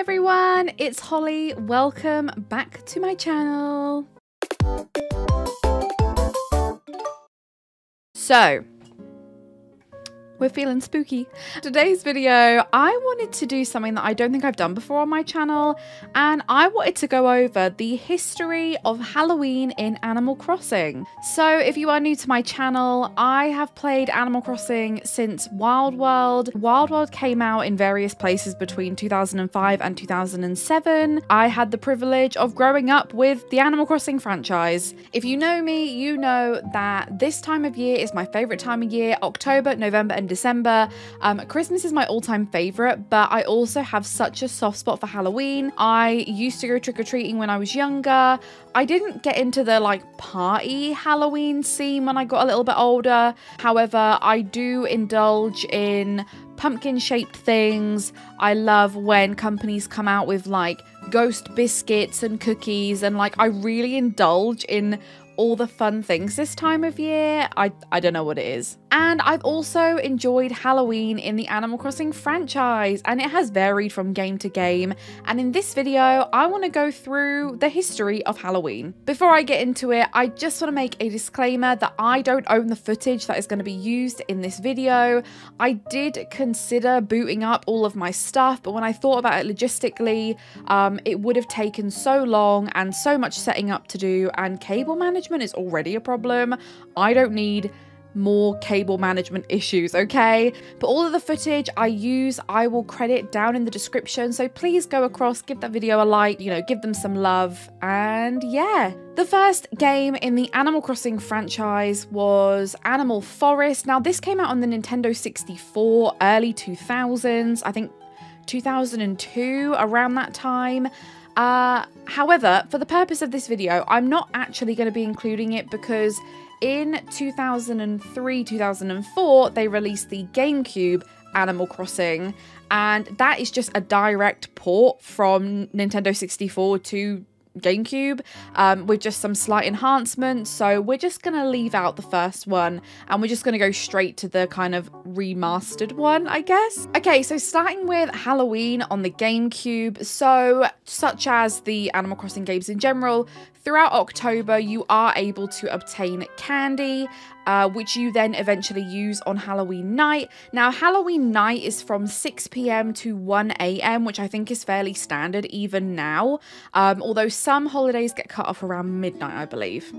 everyone, it's Holly. Welcome back to my channel. So, we're feeling spooky. Today's video, I wanted to do something that I don't think I've done before on my channel, and I wanted to go over the history of Halloween in Animal Crossing. So if you are new to my channel, I have played Animal Crossing since Wild World. Wild World came out in various places between 2005 and 2007. I had the privilege of growing up with the Animal Crossing franchise. If you know me, you know that this time of year is my favorite time of year. October, November, and December. Christmas is my all-time favorite, but I also have such a soft spot for Halloween. I used to go trick-or-treating when I was younger. I didn't get into the party Halloween scene when I got a little bit older. However, I do indulge in pumpkin-shaped things. I love when companies come out with ghost biscuits and cookies, and I really indulge in all the fun things this time of year. I don't know what it is. And I've also enjoyed Halloween in the Animal Crossing franchise, and it has varied from game to game. And in this video, I want to go through the history of Halloween. Before I get into it, I just want to make a disclaimer that I don't own the footage that is going to be used in this video. I did consider booting up all of my stuff, but when I thought about it logistically, it would have taken so long and so much setting up to do, and cable management is already a problem. I don't need more cable management issues, okay? But all of the footage I use, I will credit down in the description, so please go across, give that video a like, give them some love, and yeah. The first game in the Animal Crossing franchise was Animal Forest. Now, this came out on the Nintendo 64, early 2000s, I think 2002, around that time. However, for the purpose of this video, I'm not actually going to be including it because in 2003, 2004, they released the GameCube Animal Crossing, and that is just a direct port from Nintendo 64 to GameCube with just some slight enhancements. So we're just gonna leave out the first one and we're just gonna go straight to the kind of remastered one, I guess. Okay, so starting with Halloween on the GameCube, so such as the Animal Crossing games in general, throughout October you are able to obtain candy, which you then eventually use on Halloween night. Now, Halloween night is from 6 p.m. to 1 a.m., which I think is fairly standard even now, although some holidays get cut off around midnight, I believe.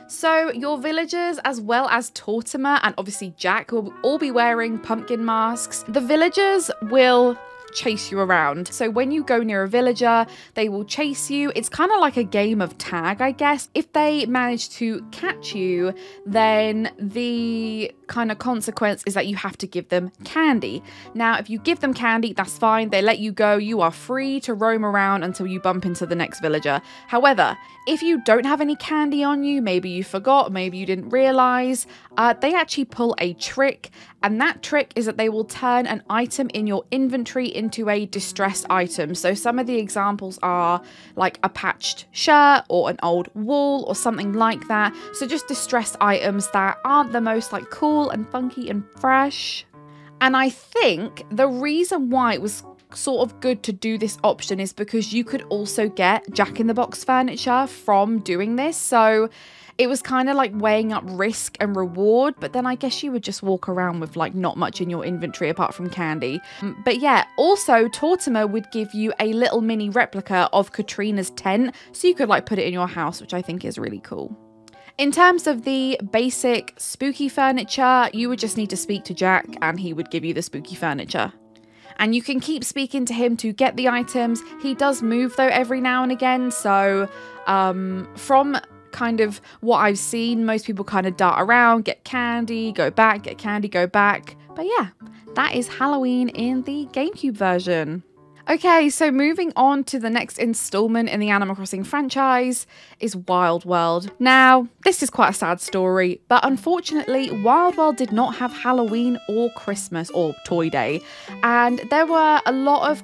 So your villagers, as well as Tortimer and obviously Jack, will all be wearing pumpkin masks. The villagers will chase you around. So when you go near a villager, they will chase you. It's kind of like a game of tag, I guess. If they manage to catch you, then the kind of consequence is that you have to give them candy. Now, if you give them candy, that's fine. They let you go. You are free to roam around until you bump into the next villager. However, if you don't have any candy on you, maybe you forgot, maybe you didn't realize, they actually pull a trick, and that trick is that they will turn an item in your inventory into a distressed item. So some of the examples are like a patched shirt or an old wall or something like that. So just distressed items that aren't the most cool and funky and fresh. And I think the reason why it was sort of good to do this option is because you could also get Jack-in-the-Box furniture from doing this. So it was kind of weighing up risk and reward, but then I guess you would just walk around with not much in your inventory apart from candy. But yeah, also Tortimer would give you a little mini replica of Katrina's tent, so you could put it in your house, which I think is really cool. In terms of the basic spooky furniture, you would just need to speak to Jack and he would give you the spooky furniture. And you can keep speaking to him to get the items. He does move though every now and again, so from kind of what I've seen, most people kind of dart around, get candy, go back, get candy, go back. But yeah, that is Halloween in the GameCube version. Okay, so moving on to the next installment in the Animal Crossing franchise is Wild World. Now, this is quite a sad story, but unfortunately, Wild World did not have Halloween or Christmas or Toy Day. And there were a lot of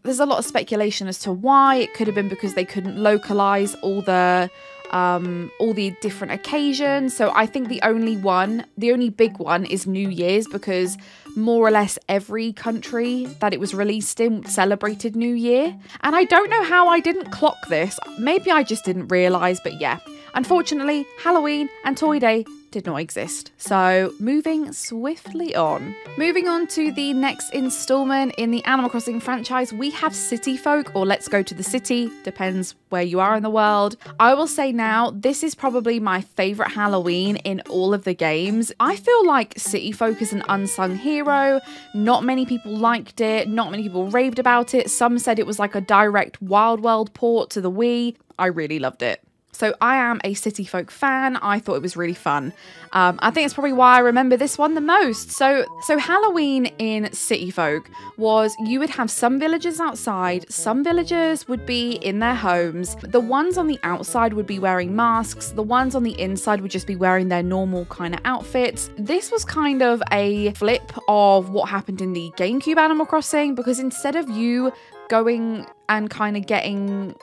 there's a lot of speculation as to why. It could have been because they couldn't localize all the all the different occasions. So I think the only big one is New Year's, because more or less every country that it was released in celebrated New Year. And I don't know how I didn't clock this. Maybe I just didn't realise, but yeah. Unfortunately, Halloween and Toy Day did not exist. So moving swiftly on. Moving on to the next installment in the Animal Crossing franchise, we have City Folk, or Let's Go to the City, depends where you are in the world. I will say now, this is probably my favourite Halloween in all of the games. I feel like City Folk is an unsung hero. Not many people liked it, not many people raved about it. Some said it was like a direct Wild World port to the Wii. I really loved it. So I am a City Folk fan. I thought it was really fun. I think it's probably why I remember this one the most. So Halloween in City Folk was, you would have some villagers outside, some villagers would be in their homes. The ones on the outside would be wearing masks. The ones on the inside would just be wearing their normal kind of outfits. This was kind of a flip of what happened in the GameCube Animal Crossing, because instead of you going and kind of getting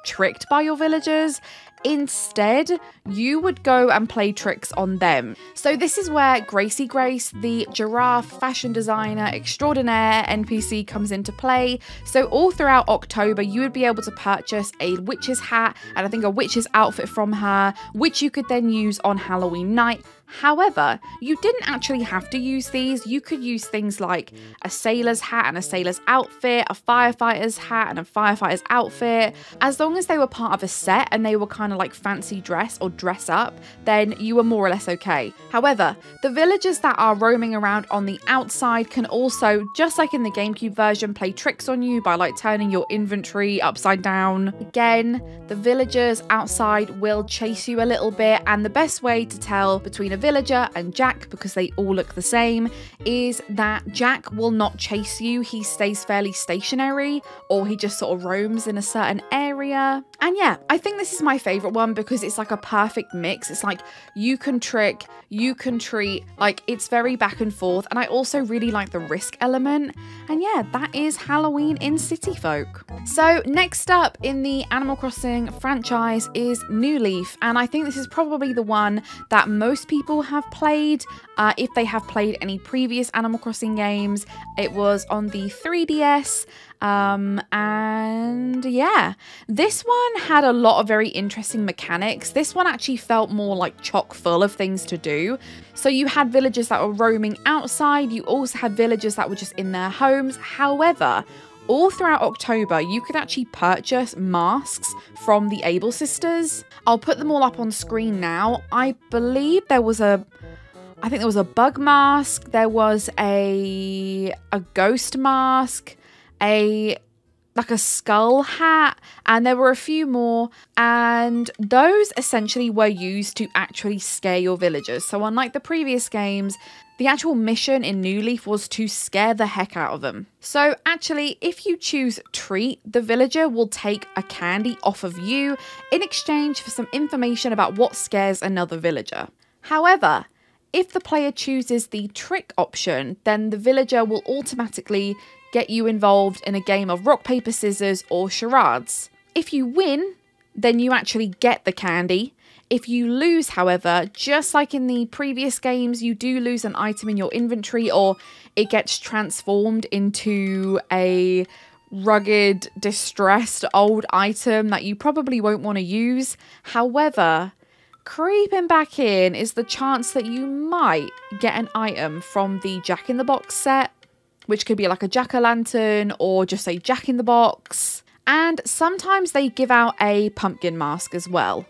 tricked by your villagers, instead you would go and play tricks on them. So this is where Gracie Grace, the giraffe fashion designer extraordinaire NPC, comes into play. So all throughout October you would be able to purchase a witch's hat and I think a witch's outfit from her, which you could then use on Halloween night. However, you didn't actually have to use these. You could use things like a sailor's hat and a sailor's outfit, a firefighter's hat and a firefighter's outfit. As long as they were part of a set and they were kind of like fancy dress or dress up, then you were more or less okay. However, the villagers that are roaming around on the outside can also, just like in the GameCube version, play tricks on you by like turning your inventory upside down. Again, the villagers outside will chase you a little bit, and the best way to tell between a villager and Jack, because they all look the same, is that Jack will not chase you. He stays fairly stationary, or he just sort of roams in a certain area. And yeah, I think this is my favorite one because it's like a perfect mix. It's like you can trick, you can treat, like it's very back and forth. And I also really like the risk element. And yeah, that is Halloween in City Folk. So next up in the Animal Crossing franchise is New Leaf. And I think this is probably the one that most people have played. If they have played any previous Animal Crossing games, it was on the 3DS. And yeah, this one had a lot of very interesting mechanics. This one actually felt more like chock full of things to do. So you had villagers that were roaming outside. You also had villagers that were just in their homes. However, all throughout October, you could actually purchase masks from the Able Sisters. I'll put them all up on screen now. I believe there was a bug mask, there was a ghost mask, like a skull hat, and there were a few more, and those essentially were used to actually scare your villagers. So unlike the previous games, the actual mission in New Leaf was to scare the heck out of them. So actually, if you choose Treat, the villager will take a candy off of you in exchange for some information about what scares another villager. However, if the player chooses the Trick option, then the villager will automatically get you involved in a game of rock, paper, scissors or charades. If you win, then you actually get the candy. If you lose, however, just like in the previous games, you do lose an item in your inventory, or it gets transformed into a rugged, distressed old item that you probably won't want to use. However, creeping back in is the chance that you might get an item from the Jack in the Box set, which could be like a jack-o'-lantern or just a Jack in the Box. And sometimes they give out a pumpkin mask as well.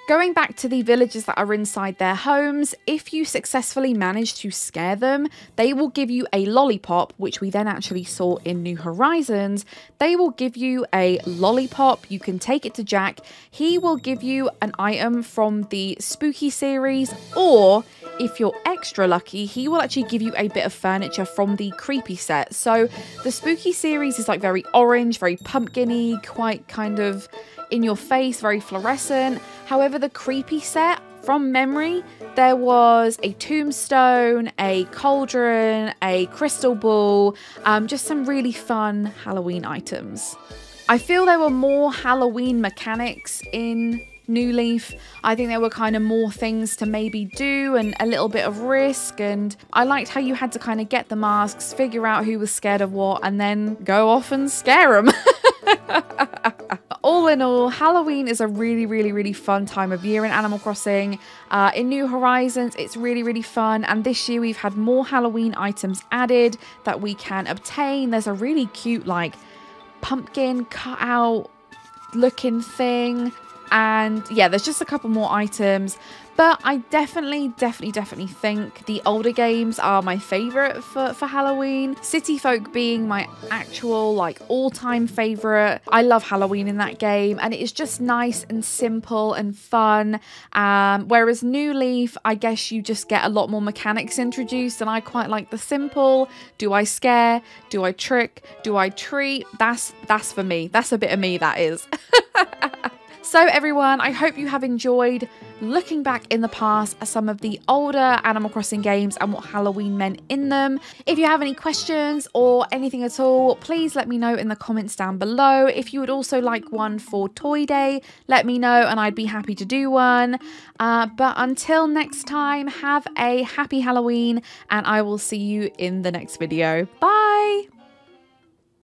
Going back to the villagers that are inside their homes, if you successfully manage to scare them, they will give you a lollipop, which we then actually saw in New Horizons. They will give you a lollipop. You can take it to Jack. He will give you an item from the Spooky series, or if you're extra lucky, he will actually give you a bit of furniture from the Creepy set. So the Spooky series is like very orange, very pumpkin-y, quite kind of in your face, very fluorescent. However, the Creepy set, from memory, there was a tombstone, a cauldron, a crystal ball, just some really fun Halloween items. I feel there were more Halloween mechanics in New Leaf. I think there were kind of more things to maybe do and a little bit of risk, and I liked how you had to kind of get the masks, figure out who was scared of what, and then go off and scare them. All in all, Halloween is a really fun time of year in Animal Crossing. In New Horizons, it's really fun, and this year we've had more Halloween items added that we can obtain. There's a really cute like pumpkin cutout looking thing, and yeah, there's just a couple more items. But I definitely think the older games are my favorite for Halloween. City Folk being my actual like all-time favorite. I love Halloween in that game, and it is just nice and simple and fun. Whereas New Leaf, I guess you just get a lot more mechanics introduced, and I quite like the simple. Do I scare? Do I trick? Do I treat? That's for me. That's a bit of me, that is. So everyone, I hope you have enjoyed looking back in the past at some of the older Animal Crossing games and what Halloween meant in them. If you have any questions or anything at all, please let me know in the comments down below. If you would also like one for Toy Day, let me know and I'd be happy to do one. But until next time, have a happy Halloween, and I will see you in the next video. Bye!